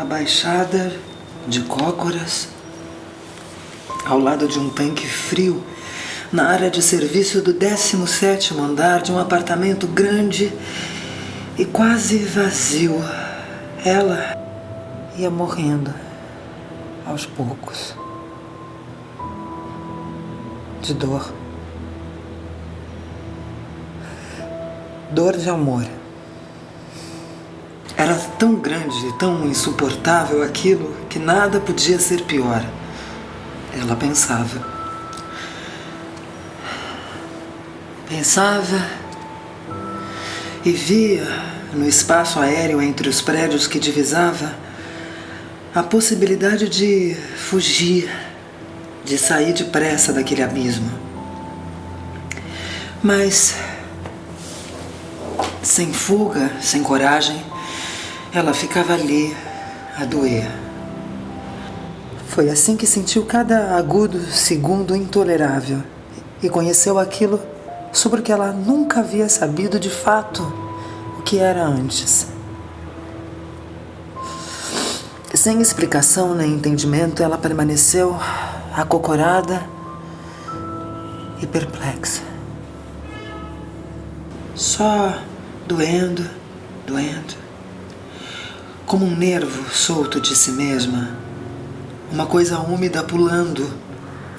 abaixada de cócoras, ao lado de um tanque frio, na área de serviço do 17º andar de um apartamento grande e quase vazio. Ela ia morrendo aos poucos, de dor. Dor de amor. Era tão grande e tão insuportável aquilo que nada podia ser pior. Ela pensava. Pensava e via no espaço aéreo entre os prédios que divisava a possibilidade de fugir, de sair depressa daquele abismo. Mas, sem fuga, sem coragem, ela ficava ali, a doer. Foi assim que sentiu cada agudo segundo intolerável e conheceu aquilo sobre o que ela nunca havia sabido de fato o que era antes. Sem explicação nem entendimento, ela permaneceu acocorada e perplexa. Só doendo, como um nervo solto de si mesma, uma coisa úmida pulando,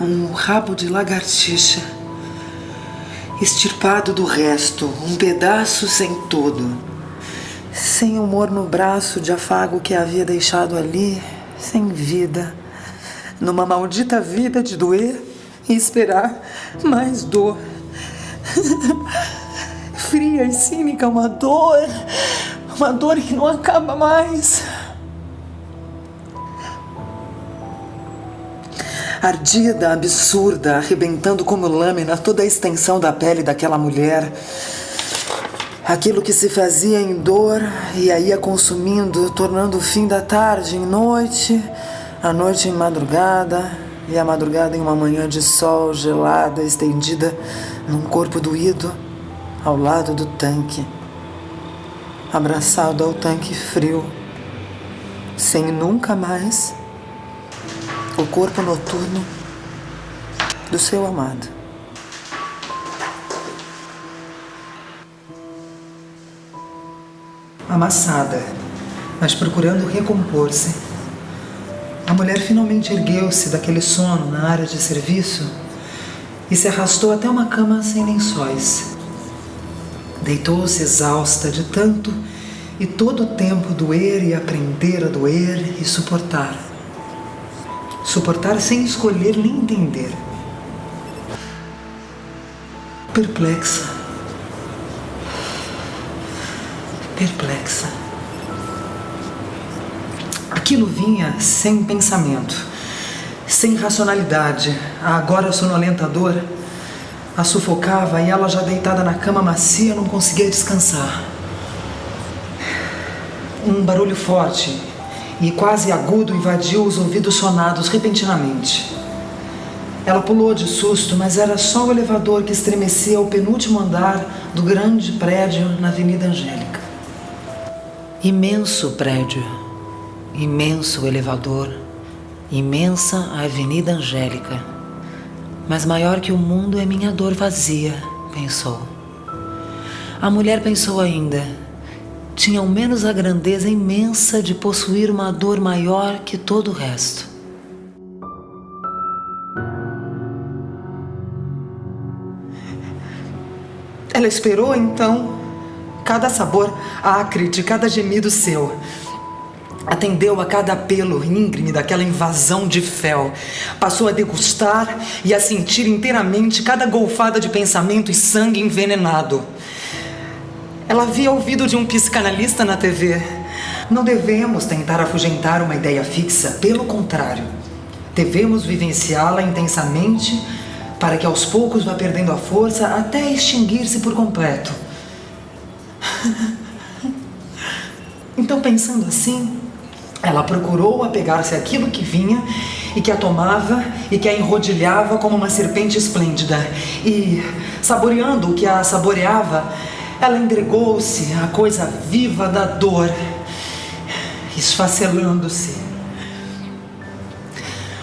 um rabo de lagartixa, extirpado do resto, um pedaço sem todo, sem humor no braço de afago que havia deixado ali, sem vida, numa maldita vida de doer e esperar mais dor. Fria e cínica, uma dor que não acaba mais. Ardida, absurda, arrebentando como lâmina toda a extensão da pele daquela mulher. Aquilo que se fazia em dor e a ia consumindo, tornando o fim da tarde em noite, a noite em madrugada e a madrugada em uma manhã de sol gelada, estendida num corpo doído ao lado do tanque, abraçado ao tanque frio, sem nunca mais o corpo noturno do seu amado. Amassada, mas procurando recompor-se, a mulher finalmente ergueu-se daquele sono na área de serviço e se arrastou até uma cama sem lençóis. Deitou-se exausta de tanto e todo o tempo doer e aprender a doer e suportar. Suportar sem escolher nem entender. Perplexa. Aquilo vinha sem pensamento, sem racionalidade. A agora sonolenta dor a sufocava e ela, já deitada na cama macia, não conseguia descansar. Um barulho forte e quase agudo invadiu os ouvidos sonados repentinamente. Ela pulou de susto, mas era só o elevador que estremecia ao penúltimo andar do grande prédio na Avenida Angélica. Imenso prédio, imenso elevador, imensa a Avenida Angélica. Mas maior que o mundo é minha dor vazia, pensou. A mulher pensou ainda. Tinha ao menos a grandeza imensa de possuir uma dor maior que todo o resto. Ela esperou, então, cada sabor acre de cada gemido seu. Atendeu a cada apelo íngreme daquela invasão de fel. Passou a degustar e a sentir inteiramente cada golfada de pensamento e sangue envenenado. Ela havia ouvido de um psicanalista na TV. Não devemos tentar afugentar uma ideia fixa, pelo contrário. Devemos vivenciá-la intensamente para que aos poucos vá perdendo a força até extinguir-se por completo. Então, pensando assim, ela procurou apegar-se àquilo que vinha e que a tomava e que a enrodilhava como uma serpente esplêndida. E, saboreando o que a saboreava, ela entregou-se à coisa viva da dor esfacelando-se.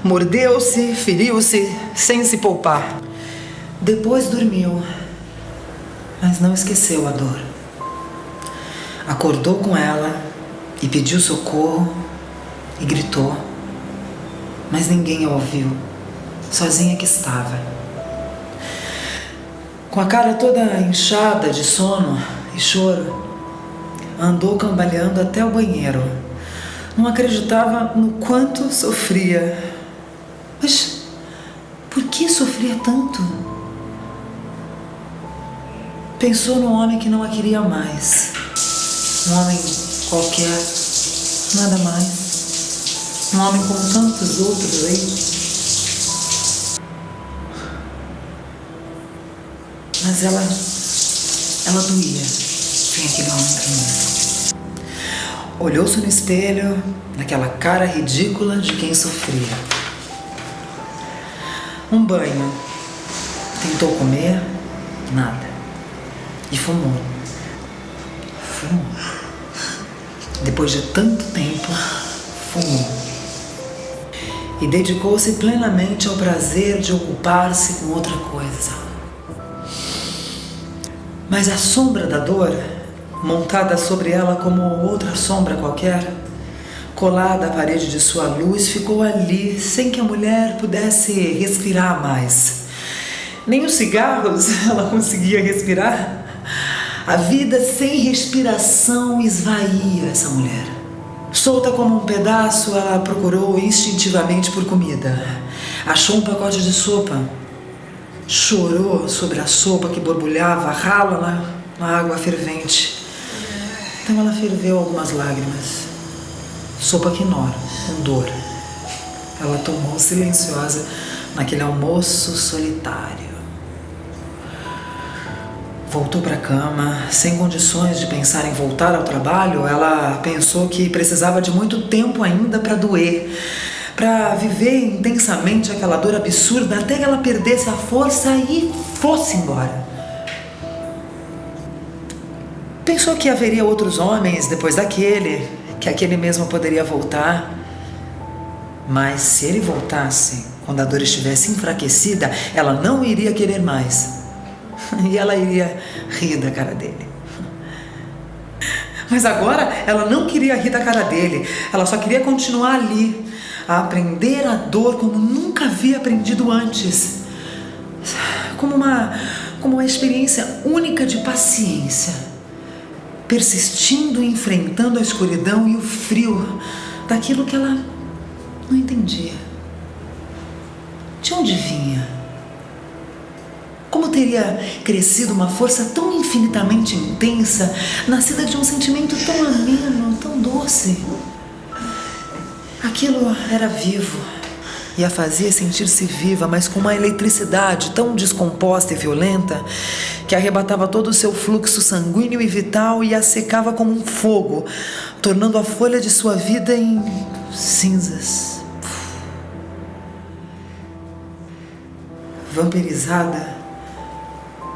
Mordeu-se, feriu-se, sem se poupar. Depois dormiu, mas não esqueceu a dor. Acordou com ela e pediu socorro e gritou, mas ninguém a ouviu, sozinha que estava. Com a cara toda inchada de sono e choro, andou cambaleando até o banheiro. Não acreditava no quanto sofria. Mas por que sofria tanto? Pensou no homem que não a queria mais. Um homem qualquer, nada mais. Um homem com tantos outros aí. Mas ela doía sem aquele homem pra mim. Olhou-se no espelho, naquela cara ridícula de quem sofria. Um banho. Tentou comer, nada. E fumou. Fumou. Depois de tanto tempo, fumou. E dedicou-se plenamente ao prazer de ocupar-se com outra coisa. Mas a sombra da dor, montada sobre ela como outra sombra qualquer, colada à parede de sua luz, ficou ali, sem que a mulher pudesse respirar mais. Nem os cigarros ela conseguia respirar. A vida sem respiração esvaía essa mulher. Solta como um pedaço, ela procurou instintivamente por comida. Achou um pacote de sopa. Chorou sobre a sopa que borbulhava rala na água fervente. Então ela ferveu algumas lágrimas. Sopa quinora, com dor. Ela tomou silenciosa naquele almoço solitário. Voltou para a cama, sem condições de pensar em voltar ao trabalho. Ela pensou que precisava de muito tempo ainda para doer, para viver intensamente aquela dor absurda até que ela perdesse a força e fosse embora. Pensou que haveria outros homens depois daquele, que aquele mesmo poderia voltar. Mas se ele voltasse, quando a dor estivesse enfraquecida, ela não iria querer mais. E ela iria rir da cara dele. Mas agora ela não queria rir da cara dele. Ela só queria continuar ali, a aprender a dor como nunca havia aprendido antes. Como uma experiência única de paciência. Persistindo e enfrentando a escuridão e o frio daquilo que ela não entendia. De onde vinha? Como teria crescido uma força tão infinitamente intensa, nascida de um sentimento tão ameno, tão doce? Aquilo era vivo e a fazia sentir-se viva, mas com uma eletricidade tão descomposta e violenta que arrebatava todo o seu fluxo sanguíneo e vital e a secava como um fogo, tornando a folha de sua vida em cinzas. Vampirizada,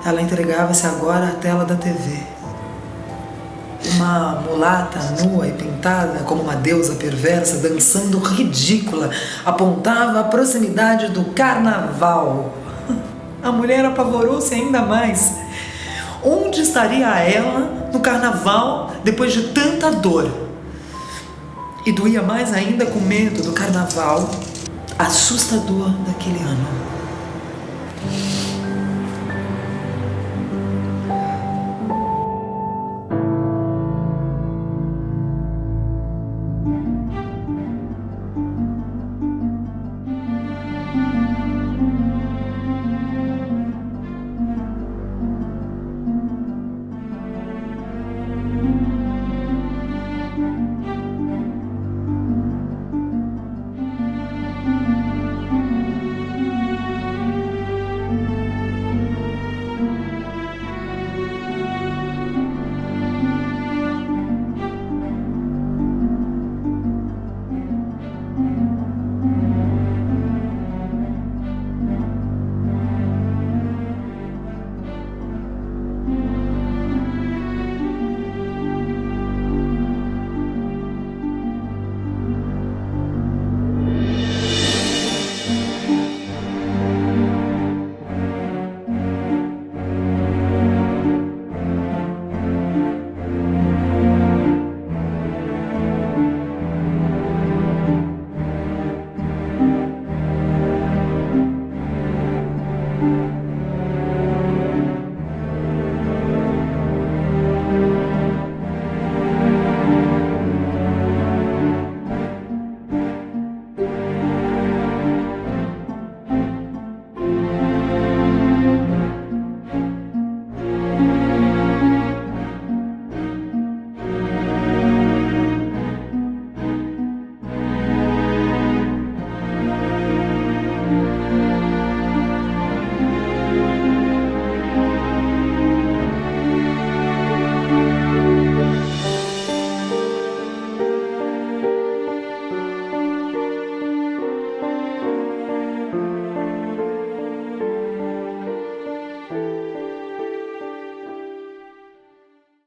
ela entregava-se agora à tela da TV. Uma mulata nua e pintada como uma deusa perversa, dançando ridícula, apontava a proximidade do carnaval. A mulher apavorou-se ainda mais. Onde estaria ela no carnaval depois de tanta dor? E doía mais ainda com medo do carnaval assustador daquele ano.